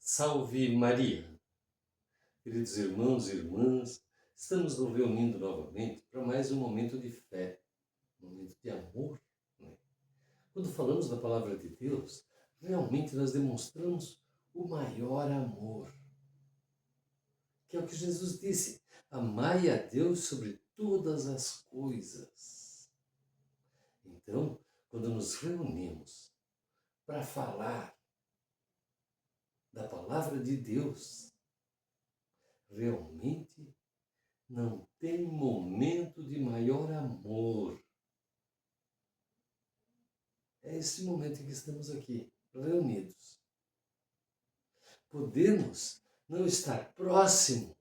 Salve Maria! Queridos irmãos e irmãs, estamos nos reunindo novamente para mais um momento de fé, um momento de amor. Né? Quando falamos da palavra de Deus, realmente nós demonstramos o maior amor, que é o que Jesus disse: amai a Deus sobre todas as coisas. Então, quando nos reunimos para falar da palavra de Deus, realmente não tem momento de maior amor. É esse momento em que estamos aqui, reunidos. Podemos não estar próximo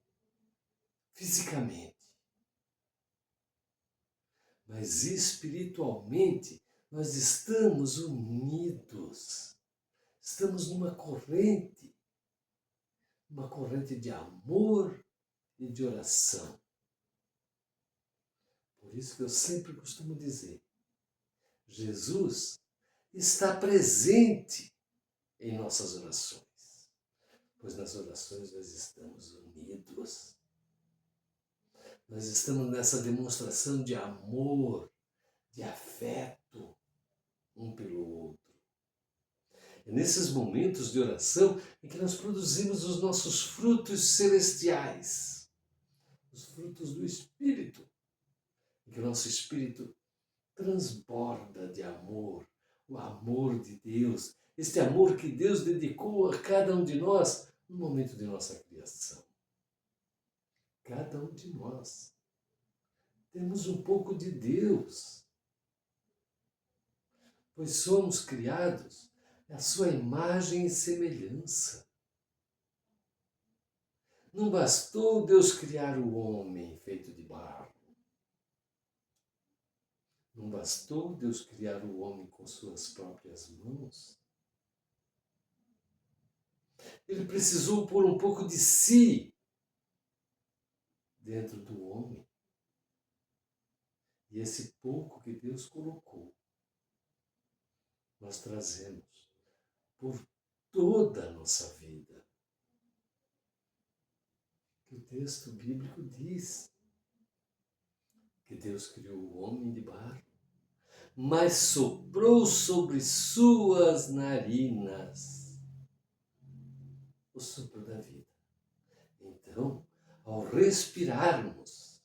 fisicamente, mas espiritualmente nós estamos unidos. Estamos numa corrente de amor e de oração. Por isso que eu sempre costumo dizer, Jesus está presente em nossas orações, pois nas orações nós estamos unidos. Nós estamos nessa demonstração de amor, de afeto um pelo outro. É nesses momentos de oração em que nós produzimos os nossos frutos celestiais, os frutos do Espírito, em que o nosso Espírito transborda de amor, o amor de Deus, este amor que Deus dedicou a cada um de nós no momento de nossa criação. Cada um de nós temos um pouco de Deus, pois somos criados à sua imagem e semelhança. Não bastou Deus criar o homem feito de barro. Não bastou Deus criar o homem com suas próprias mãos. Ele precisou pôr um pouco de si dentro do homem. E esse pouco que Deus colocou, nós trazemos por toda a nossa vida. Que o texto bíblico diz que Deus criou o homem de barro, mas soprou sobre suas narinas o sopro da vida. Então, ao respirarmos,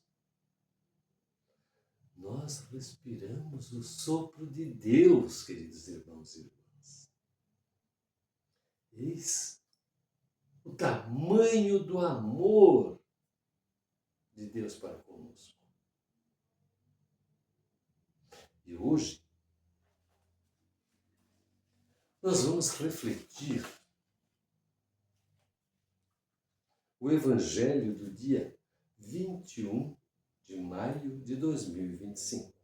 nós respiramos o sopro de Deus, queridos irmãos e irmãs. Eis o tamanho do amor de Deus para conosco. E hoje, nós vamos refletir o Evangelho do dia 21 de maio de 2025.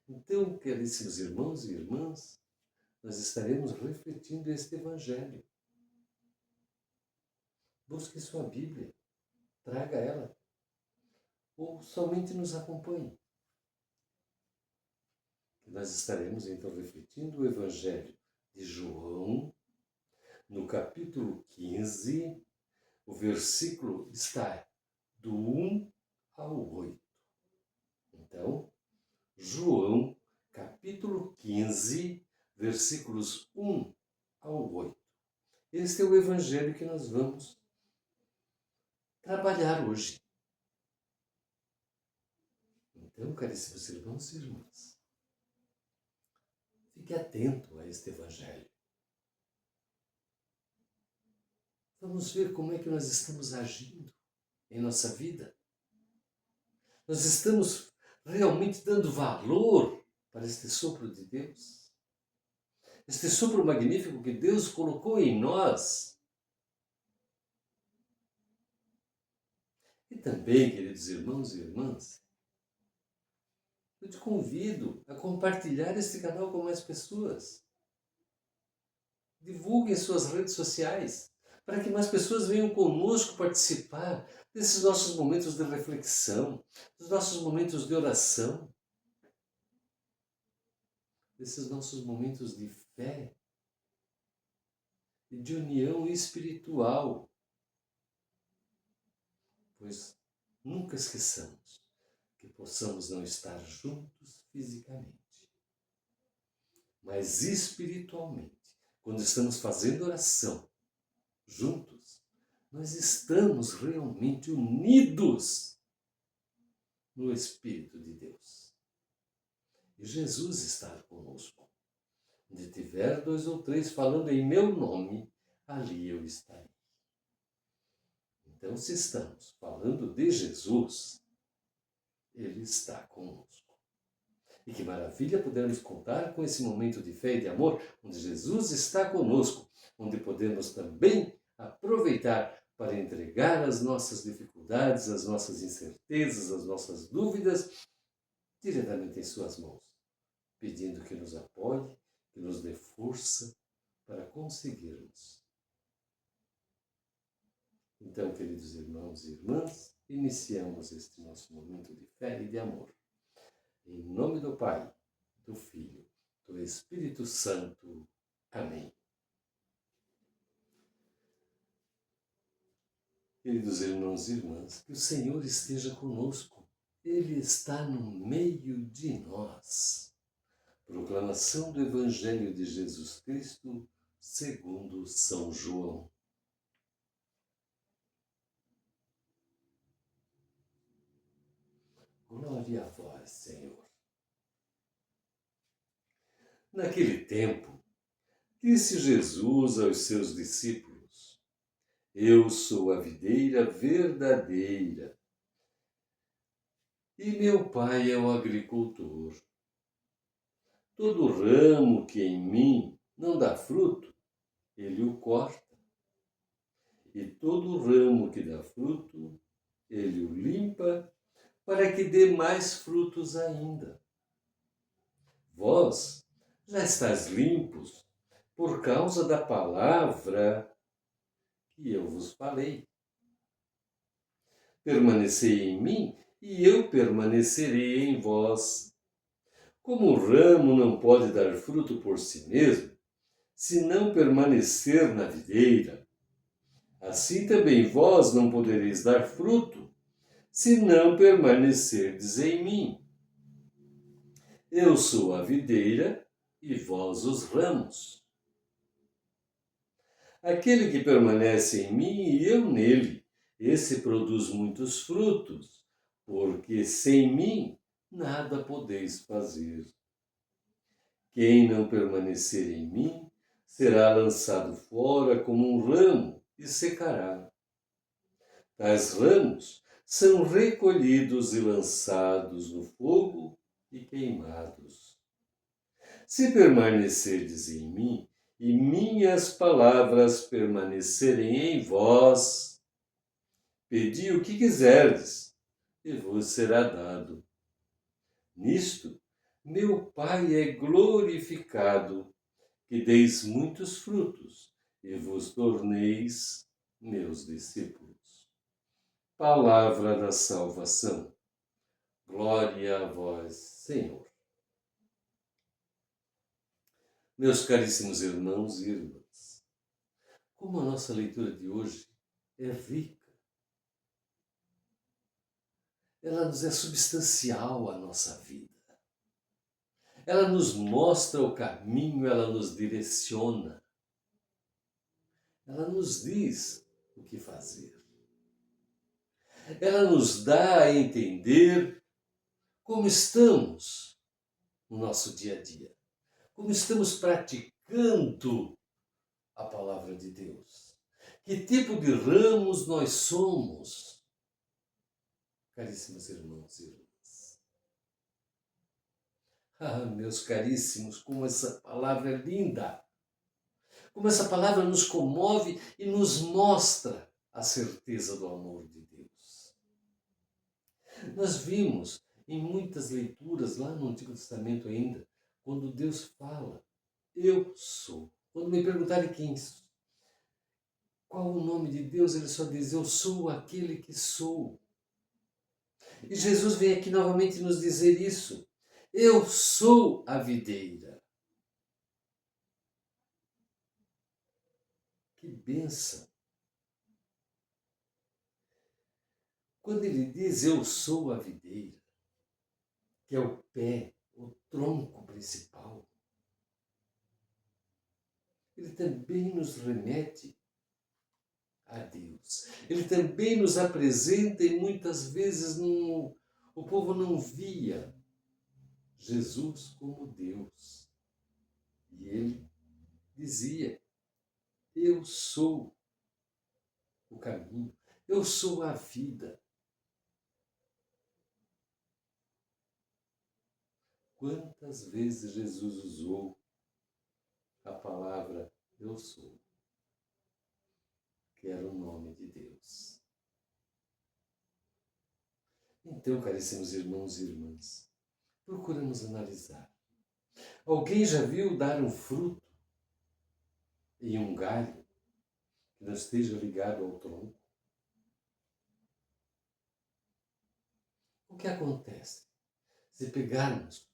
Então, caríssimos irmãos e irmãs, nós estaremos refletindo este Evangelho. Busque sua Bíblia, traga ela, ou somente nos acompanhe. Nós estaremos então refletindo o Evangelho de João, no capítulo 15, o versículo está do 1 ao 8. Então, João, capítulo 15, versículos 1 ao 8. Este é o Evangelho que nós vamos trabalhar hoje. Então, caríssimos irmãos e irmãs, fique atento a este Evangelho. Vamos ver como é que nós estamos agindo em nossa vida. Nós estamos realmente dando valor para este sopro de Deus? Este sopro magnífico que Deus colocou em nós? E também, queridos irmãos e irmãs, eu te convido a compartilhar este canal com mais pessoas. Divulguem suas redes sociais, para que mais pessoas venham conosco participar desses nossos momentos de reflexão, dos nossos momentos de oração, desses nossos momentos de fé, e de união espiritual. Pois nunca esqueçamos que possamos não estar juntos fisicamente, mas espiritualmente. Quando estamos fazendo oração juntos, nós estamos realmente unidos no Espírito de Deus. E Jesus está conosco. Onde tiver 2 ou 3 falando em meu nome, ali eu estarei. Então, se estamos falando de Jesus, Ele está conosco. E que maravilha podermos contar com esse momento de fé e de amor, onde Jesus está conosco, onde podemos também aproveitar para entregar as nossas dificuldades, as nossas incertezas, as nossas dúvidas, diretamente em suas mãos, pedindo que nos apoie, que nos dê força para conseguirmos. Então, queridos irmãos e irmãs, iniciamos este nosso momento de fé e de amor. Em nome do Pai, do Filho, do Espírito Santo. Amém. Queridos irmãos e irmãs, que o Senhor esteja conosco. Ele está no meio de nós. Proclamação do Evangelho de Jesus Cristo, segundo São João. Glória a vós, Senhor. Naquele tempo, disse Jesus aos seus discípulos: Eu sou a videira verdadeira e meu Pai é o agricultor. Todo ramo que em mim não dá fruto, ele o corta. E todo ramo que dá fruto, ele o limpa, para que dê mais frutos ainda. Vós já estáis limpos por causa da palavra que eu vos falei. Permanecei em mim e eu permanecerei em vós. Como o ramo não pode dar fruto por si mesmo, se não permanecer na videira, assim também vós não podereis dar fruto, se não permanecerdes em mim. Eu sou a videira e vós os ramos. Aquele que permanece em mim e eu nele, esse produz muitos frutos, porque sem mim nada podeis fazer. Quem não permanecer em mim será lançado fora como um ramo e secará. Tais ramos são recolhidos e lançados no fogo e queimados. Se permanecerdes em mim e minhas palavras permanecerem em vós, pedi o que quiserdes e vos será dado. Nisto, meu Pai é glorificado, que deis muitos frutos e vos torneis meus discípulos. Palavra da salvação. Glória a vós, Senhor. Meus caríssimos irmãos e irmãs, como a nossa leitura de hoje é rica, ela nos é substancial à nossa vida. Ela nos mostra o caminho, ela nos direciona. Ela nos diz o que fazer. Ela nos dá a entender como estamos no nosso dia a dia. Como estamos praticando a palavra de Deus. Que tipo de ramos nós somos, caríssimos irmãos e irmãs. Ah, meus caríssimos, como essa palavra é linda! Como essa palavra nos comove e nos mostra a certeza do amor de Deus. Nós vimos em muitas leituras lá no Antigo Testamento ainda, quando Deus fala, eu sou. Quando me perguntarem qual o nome de Deus, ele só diz, eu sou aquele que sou. E Jesus vem aqui novamente nos dizer isso. Eu sou a videira. Que bênção! Quando ele diz eu sou a videira, que é o pé, o tronco principal, ele também nos remete a Deus. Ele também nos apresenta e muitas vezes o povo não via Jesus como Deus. E ele dizia, eu sou o caminho, eu sou a vida. Quantas vezes Jesus usou a palavra eu sou, que era o nome de Deus. Então, caríssimos irmãos e irmãs, procuramos analisar. Alguém já viu dar um fruto em um galho que não esteja ligado ao tronco? O que acontece se pegarmos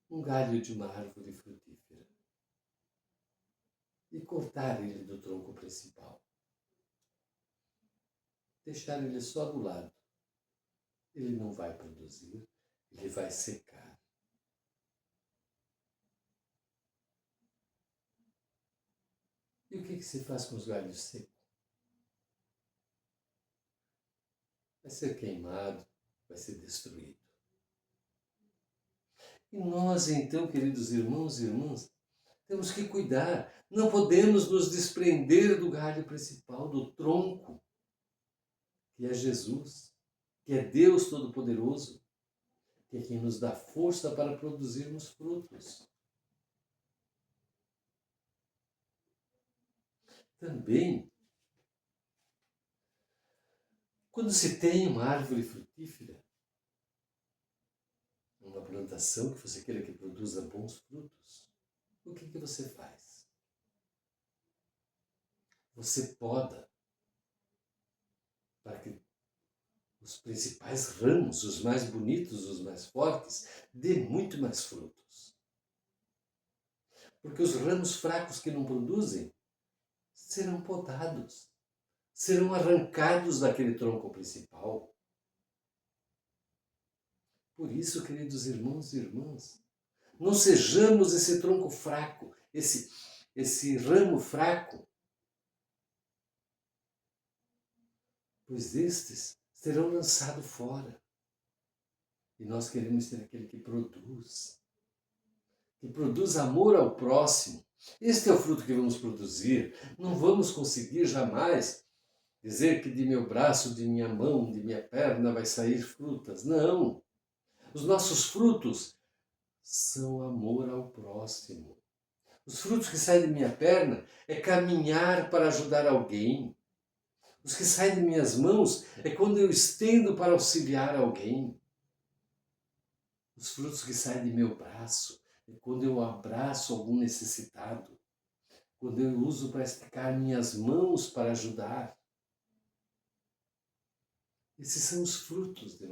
um galho de uma árvore frutífera e cortar ele do tronco principal? Deixar ele só do lado. Ele não vai produzir, ele vai secar. E o que se faz com os galhos secos? Vai ser queimado, vai ser destruído. E nós, então, queridos irmãos e irmãs, temos que cuidar. Não podemos nos desprender do galho principal, do tronco, que é Jesus, que é Deus Todo-Poderoso, que é quem nos dá força para produzirmos frutos. Também, quando se tem uma árvore frutífera, uma plantação que você queira que produza bons frutos, o que você faz? Você poda para que os principais ramos, os mais bonitos, os mais fortes, dê muito mais frutos. Porque os ramos fracos que não produzem serão podados, serão arrancados daquele tronco principal. Por isso, queridos irmãos e irmãs, não sejamos esse tronco fraco, esse ramo fraco, pois estes serão lançados fora. E nós queremos ser aquele que produz amor ao próximo. Este é o fruto que vamos produzir. Não vamos conseguir jamais dizer que de meu braço, de minha mão, de minha perna vai sair frutas. Não. Os nossos frutos são amor ao próximo. Os frutos que saem de minha perna é caminhar para ajudar alguém. Os que saem de minhas mãos é quando eu estendo para auxiliar alguém. Os frutos que saem de meu braço é quando eu abraço algum necessitado. Quando eu uso para esticar minhas mãos para ajudar. Esses são os frutos que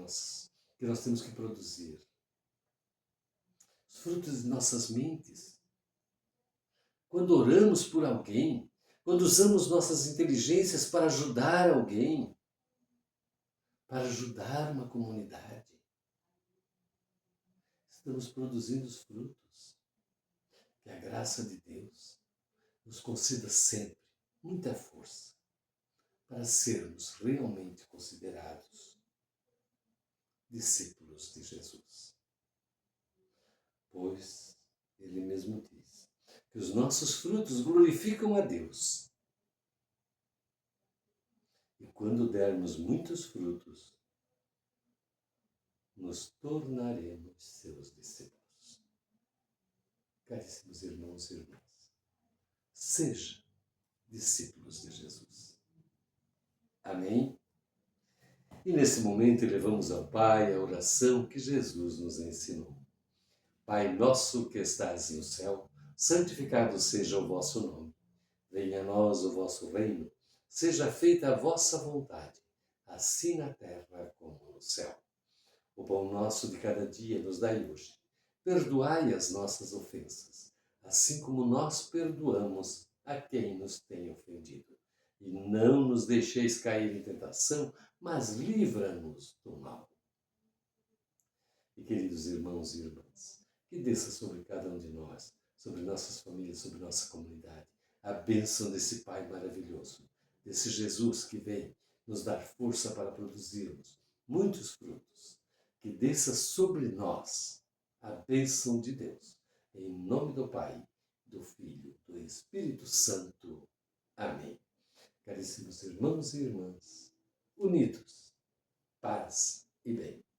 nós temos que produzir. Os frutos de nossas mentes. Quando oramos por alguém, quando usamos nossas inteligências para ajudar alguém, para ajudar uma comunidade, estamos produzindo os frutos. Que a graça de Deus nos conceda sempre muita força para sermos realmente considerados discípulos de Jesus. Pois ele mesmo diz que os nossos frutos glorificam a Deus. E quando dermos muitos frutos, nos tornaremos seus discípulos. Caríssimos irmãos e irmãs, seja discípulos de Jesus. Amém? E nesse momento elevamos ao Pai a oração que Jesus nos ensinou. Pai nosso que estás no céu, santificado seja o vosso nome. Venha a nós o vosso reino, seja feita a vossa vontade, assim na terra como no céu. O pão nosso de cada dia nos dai hoje. Perdoai as nossas ofensas, assim como nós perdoamos a quem nos tem ofendido. E não nos deixeis cair em tentação, mas livra-nos do mal. E queridos irmãos e irmãs, que desça sobre cada um de nós, sobre nossas famílias, sobre nossa comunidade, a bênção desse Pai maravilhoso, desse Jesus que vem nos dar força para produzirmos muitos frutos. Que desça sobre nós a bênção de Deus. Em nome do Pai, do Filho, do Espírito Santo. Amém. Caríssimos irmãos e irmãs, unidos, paz e bem.